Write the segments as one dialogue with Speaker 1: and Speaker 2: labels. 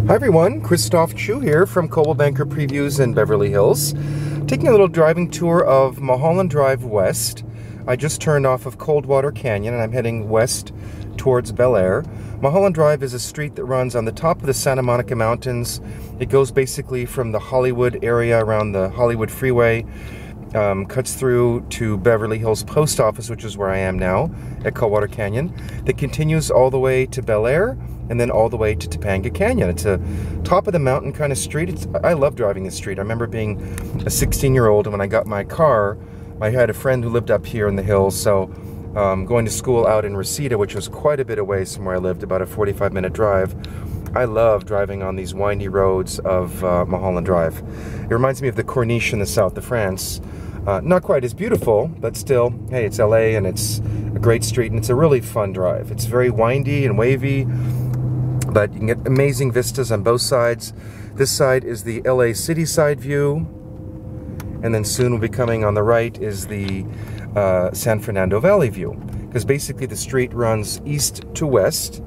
Speaker 1: Hi everyone, Christophe Choo here from Coldwell Banker Previews in Beverly Hills. Taking a little driving tour of Mulholland Drive West. I just turned off of Coldwater Canyon and I'm heading west towards Bel Air. Mulholland Drive is a street that runs on the top of the Santa Monica Mountains. It goes basically from the Hollywood area around the Hollywood Freeway, cuts through to Beverly Hills Post Office, which is where I am now at Coldwater Canyon. That continues all the way to Bel Air and then all the way to Topanga Canyon. It's a top of the mountain kind of street. I love driving this street. I remember being a 16-year-old, and when I got my car, I had a friend who lived up here in the hills, so going to school out in Reseda, which was quite a bit away from where I lived, about a 45-minute drive. I love driving on these windy roads of Mulholland Drive. It reminds me of the Corniche in the south of France. Not quite as beautiful, but still, hey, it's LA and it's a great street and it's a really fun drive. It's very windy and wavy, but you can get amazing vistas on both sides. This side is the LA city side view, and then soon will be coming on the right is the San Fernando Valley view, because basically the street runs east to west,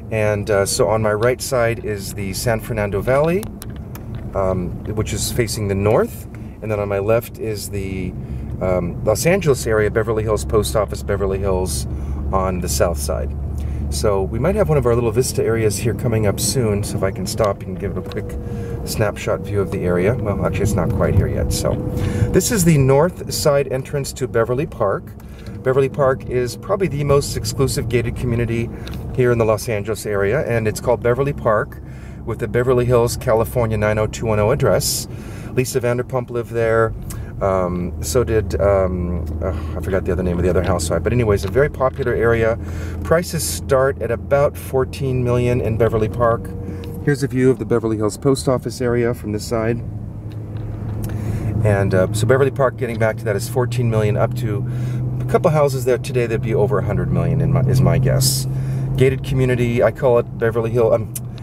Speaker 1: and so on my right side is the San Fernando Valley, which is facing the north, and then on my left is the Los Angeles area, Beverly Hills Post Office, Beverly Hills on the south side. So we might have one of our little vista areas here coming up soon, so if I can stop, you can give it a quick snapshot view of the area. Well, actually it's not quite here yet. So this is the north side entrance to Beverly Park. Beverly Park is probably the most exclusive gated community here in the Los Angeles area, and it's called Beverly Park with the Beverly Hills, California 90210 address. Lisa Vanderpump lived there. So did, I forgot the other name of the other housewife, but anyways, a very popular area. Prices start at about $14 million in Beverly Park. Here's a view of the Beverly Hills Post Office area from this side. And so Beverly Park, getting back to that, is $14 million up to a couple houses there today that'd be over $100 million is my guess. Gated community, I call it Beverly Hill,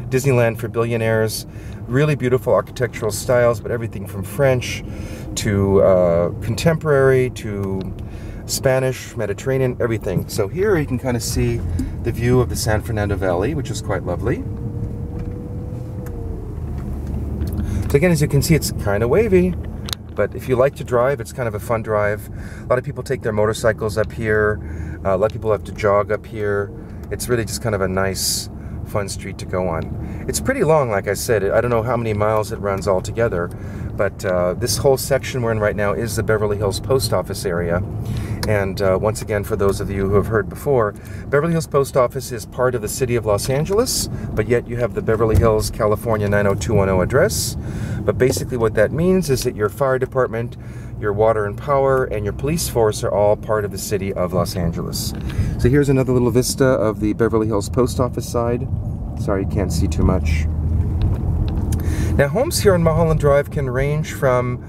Speaker 1: Disneyland for billionaires. Really beautiful architectural styles, but everything from French to contemporary to Spanish, Mediterranean, everything. So here you can kind of see the view of the San Fernando Valley, which is quite lovely. So again, as you can see, it's kind of wavy, but if you like to drive, it's kind of a fun drive. A lot of people take their motorcycles up here. A lot of people have to jog up here. It's really just kind of a nice, fun street to go on. It's pretty long, like I said. I don't know how many miles it runs all together, but this whole section we're in right now is the Beverly Hills Post Office area. And once again, for those of you who have heard before, Beverly Hills Post Office is part of the city of Los Angeles, but yet you have the Beverly Hills, California 90210 address. But basically what that means is that your fire department, your water and power, and your police force are all part of the city of Los Angeles. So here's another little vista of the Beverly Hills Post Office side. Sorry you can't see too much. Now homes here on Mulholland Drive can range from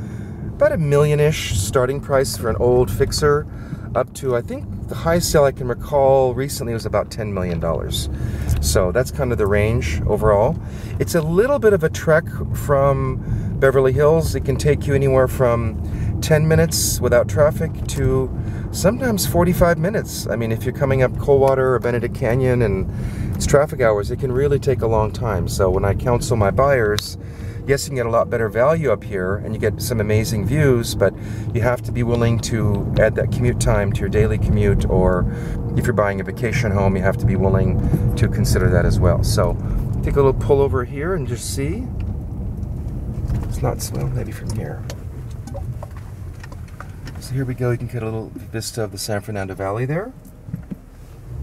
Speaker 1: about $1 million-ish starting price for an old fixer up to, I think the highest sale I can recall recently was about $10 million. So that's kind of the range overall. It's a little bit of a trek from Beverly Hills. It can take you anywhere from 10 minutes without traffic to sometimes 45 minutes. I mean, if you're coming up Coldwater or Benedict Canyon and it's traffic hours, it can really take a long time. So when I counsel my buyers, yes, you can get a lot better value up here and you get some amazing views, but you have to be willing to add that commute time to your daily commute, or if you're buying a vacation home, you have to be willing to consider that as well. So take a little pull over here and just see. It's not, well, maybe from here. So here we go, you can get a little vista of the San Fernando Valley there.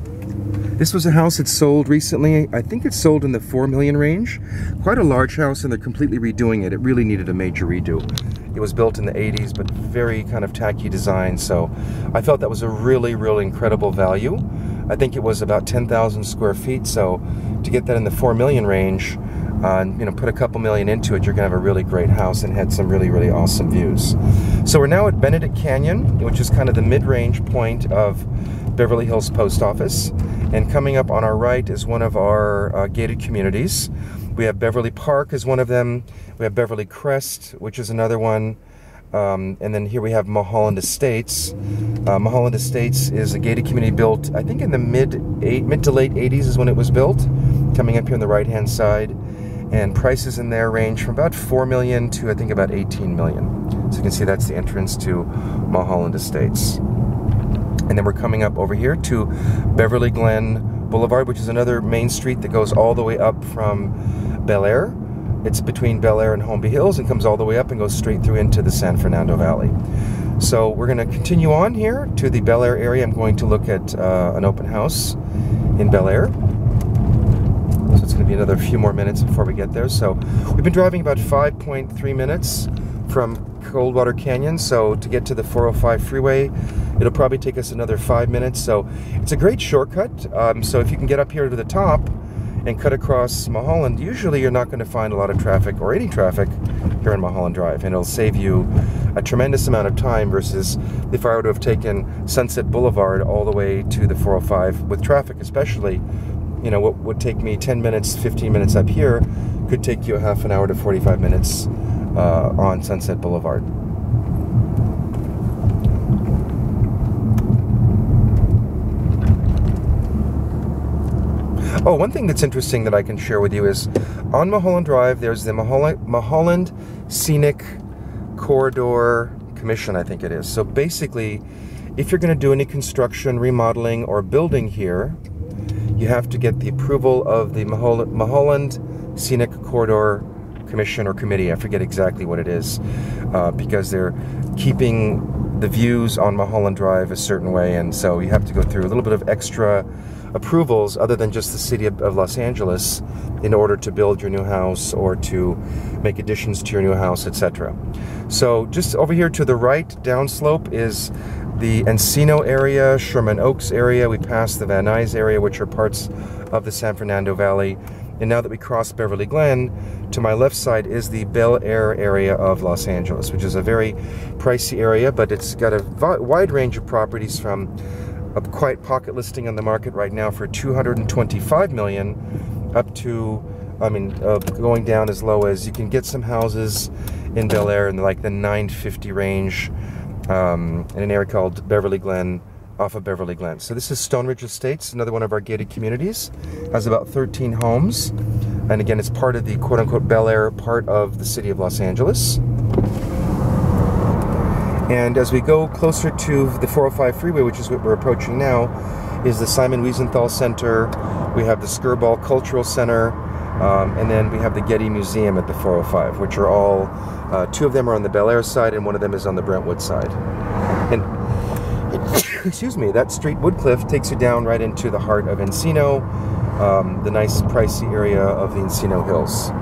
Speaker 1: This was a house that sold recently. I think it sold in the $4 million range. Quite a large house, and they're completely redoing it. It really needed a major redo. It was built in the 80s, but very kind of tacky design, so I felt that was a really, really incredible value. I think it was about 10,000 square feet, so to get that in the $4 million range, you know, put a couple million into it, you're gonna have a really great house and had some really, really awesome views. So we're now at Benedict Canyon, which is kind of the mid-range point of Beverly Hills Post Office. And coming up on our right is one of our gated communities. We have Beverly Park as one of them. We have Beverly Crest, which is another one. And then here we have Mulholland Estates. Mulholland Estates is a gated community built, I think in the mid to late 80s is when it was built. Coming up here on the right-hand side. And prices in there range from about 4 million to I think about 18 million. So you can see that's the entrance to Mulholland Estates. And then we're coming up over here to Beverly Glen Boulevard, which is another main street that goes all the way up from Bel Air. It's between Bel Air and Holmby Hills and comes all the way up and goes straight through into the San Fernando Valley. So we're going to continue on here to the Bel Air area. I'm going to look at an open house in Bel Air. So it's going to be another few more minutes before we get there. So we've been driving about 5.3 minutes from Coldwater Canyon. So to get to the 405 freeway, it'll probably take us another 5 minutes. So it's a great shortcut. So if you can get up here to the top and cut across Mulholland, usually you're not going to find a lot of traffic or any traffic here on Mulholland Drive, and it'll save you a tremendous amount of time versus if I were to have taken Sunset Boulevard all the way to the 405 with traffic, especially. You know, what would take me 10 minutes, 15 minutes up here could take you a half an hour to 45 minutes on Sunset Boulevard. Oh, one thing that's interesting that I can share with you is on Mulholland Drive, there's the Mulholland Scenic Corridor Commission, I think it is. So basically, if you're going to do any construction, remodeling, or building here, you have to get the approval of the Mulholland Scenic Corridor Commission or Committee. I forget exactly what it is, because they're keeping the views on Mulholland Drive a certain way, and so you have to go through a little bit of extra approvals other than just the city of Los Angeles in order to build your new house or to make additions to your new house, etc. So just over here to the right, downslope, is the Encino area, Sherman Oaks area. We passed the Van Nuys area, which are parts of the San Fernando Valley. And now that we cross Beverly Glen, to my left side is the Bel Air area of Los Angeles, which is a very pricey area, but it's got a wide range of properties, from a quiet pocket listing on the market right now for $225 million up to, going down as low as, you can get some houses in Bel Air in like the $950 range in an area called Beverly Glen, off of Beverly Glen. So this is Stone Ridge Estates, another one of our gated communities. Has about 13 homes, and again, it's part of the quote-unquote Bel Air part of the city of Los Angeles. And as we go closer to the 405 freeway, which is what we're approaching now, is the Simon Wiesenthal Center. We have the Skirball Cultural Center, and then we have the Getty Museum at the 405, which are all, two of them are on the Bel Air side and one of them is on the Brentwood side. And excuse me, that street Woodcliff takes you down right into the heart of Encino, the nice pricey area of the Encino Hills.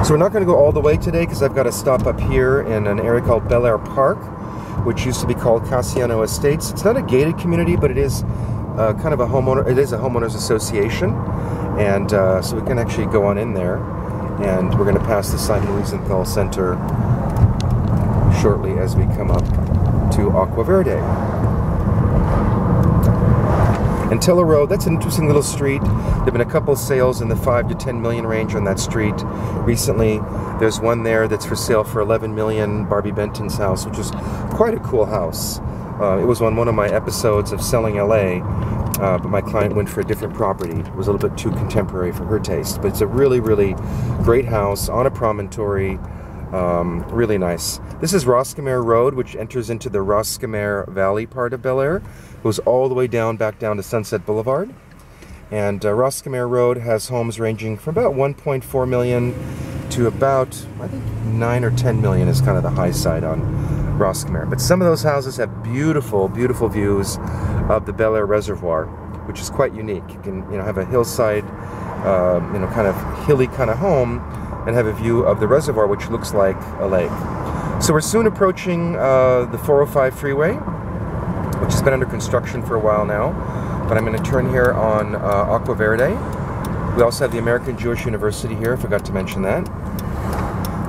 Speaker 1: So we're not going to go all the way today because I've got to stop up here in an area called Bel Air Park, which used to be called Casiano Estates. It's not a gated community, but it is kind of a homeowner. It is a homeowners association, and so we can actually go on in there. And we're going to pass the Simon Wiesenthal Center shortly as we come up to Aqua Verde. Antilla Road, that's an interesting little street. There have been a couple sales in the 5 to 10 million range on that street recently. There's one there that's for sale for 11 million, Barbie Benton's house, which is quite a cool house. It was on one of my episodes of Selling LA, but my client went for a different property. It was a little bit too contemporary for her taste, but it's a really, really great house on a promontory. Really nice. This is Roscommare Road, which enters into the Roscommare Valley part of Bel Air. Goes all the way down, back down to Sunset Boulevard. And Roscommare Road has homes ranging from about 1.4 million to about, I think, 9 or 10 million is kind of the high side on Roscommare. But some of those houses have beautiful, beautiful views of the Bel Air Reservoir, which is quite unique. You can, have a hillside, kind of hilly kind of home, and have a view of the reservoir, which looks like a lake. So we're soon approaching the 405 freeway, which has been under construction for a while now. But I'm going to turn here on Aqua Verde. We also have the American Jewish University here, I forgot to mention that.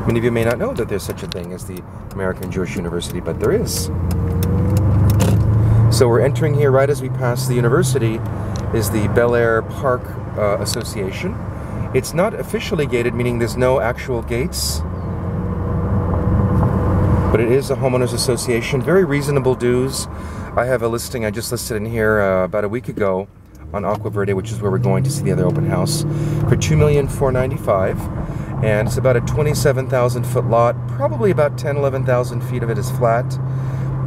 Speaker 1: Many of you may not know that there's such a thing as the American Jewish University, but there is. So we're entering here right as we pass the university is the Bel Air Park Association. It's not officially gated, meaning there's no actual gates, but it is a homeowners association. Very reasonable dues. I have a listing I just listed in here about a week ago on Aqua Verde, which is where we're going to see the other open house, for $2,495,000, and it's about a 27,000 foot lot. Probably about 11,000 feet of it is flat.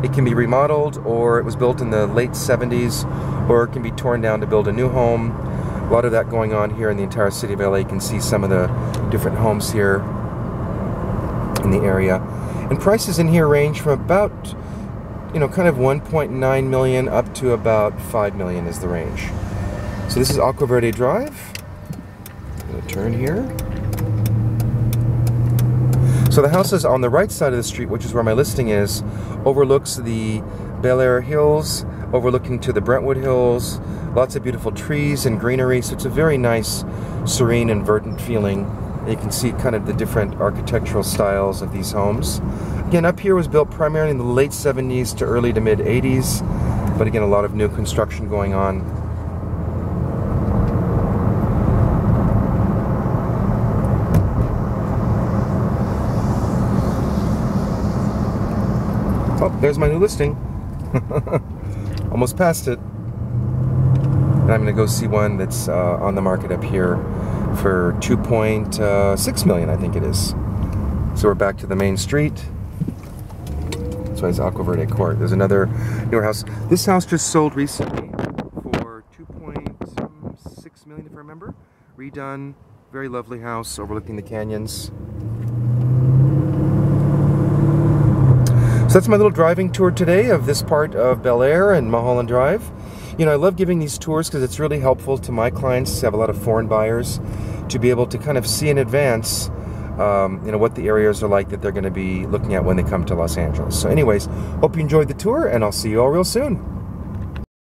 Speaker 1: It can be remodeled, or it was built in the late 70s, or it can be torn down to build a new home. A lot of that going on here in the entire city of LA. You can see some of the different homes here in the area. And prices in here range from about, you know, kind of 1.9 million up to about 5 million is the range. So this is Aqua Verde Drive. I'm going to turn here. So the house is on the right side of the street, which is where my listing is, overlooks the Beverly Hills, overlooking to the Brentwood Hills. Lots of beautiful trees and greenery, so it's a very nice, serene and verdant feeling. You can see kind of the different architectural styles of these homes. Again, up here was built primarily in the late 70s to early to mid 80s, but again, a lot of new construction going on. Oh, there's my new listing. Almost passed it. And I'm going to go see one that's on the market up here for $2.6 million, I think it is. So we're back to the main street. That's why it's Aqua Verde Court. There's another newer house. This house just sold recently for $2.6 million, if I remember. Redone, very lovely house overlooking the canyons. So that's my little driving tour today of this part of Bel Air and Mulholland Drive. You know, I love giving these tours because it's really helpful to my clients who have a lot of foreign buyers to be able to kind of see in advance, you know, what the areas are like that they're going to be looking at when they come to Los Angeles. So anyways, hope you enjoyed the tour, and I'll see you all real soon.